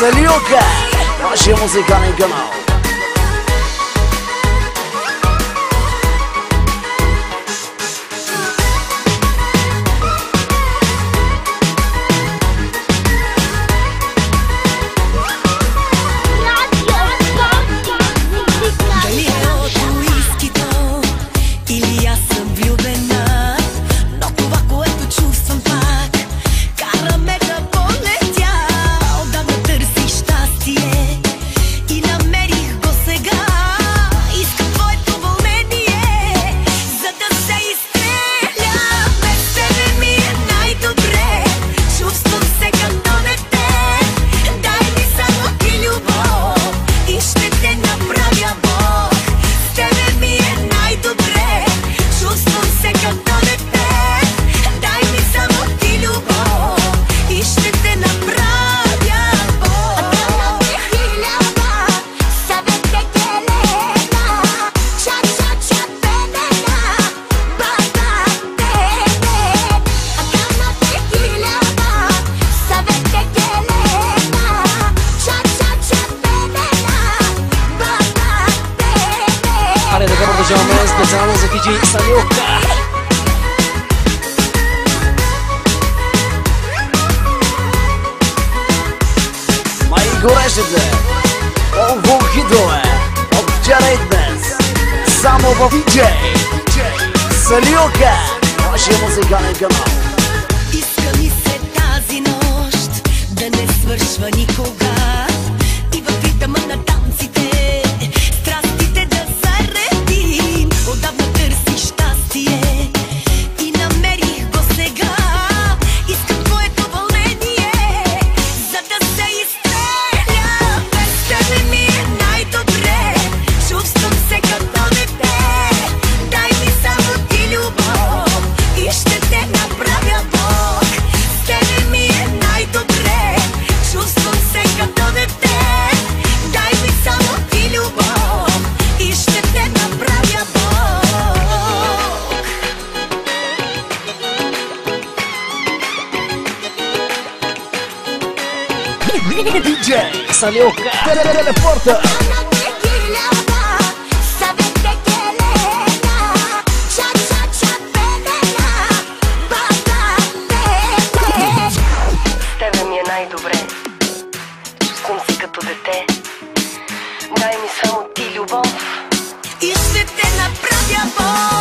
Салюка, вашия музикален канал. Продължаваме специално за DJ Салюка. Май горещите хитове от вчера и днес. Само в DJ Салюка, вашия музикален канал. Иска ми се тази нощ да не свършва никога. И в ритъма на танците страстите да заредим. Отдавна търсих щастие и намерих го сега. Искам твоето вълнение, за да се изстреля. Без тебе ми е най-добре, чувствам се като дете. Дай ми само ти любов и ще те направя Бог. С тебе ми е най-добре, чувствам се като дете. Дай ми само ти любов и ще те направя Бог. DJ Салюка, телепорта. Най-добре, чувствам се като дете. Дай ми само ти любов и ще те направя Бог.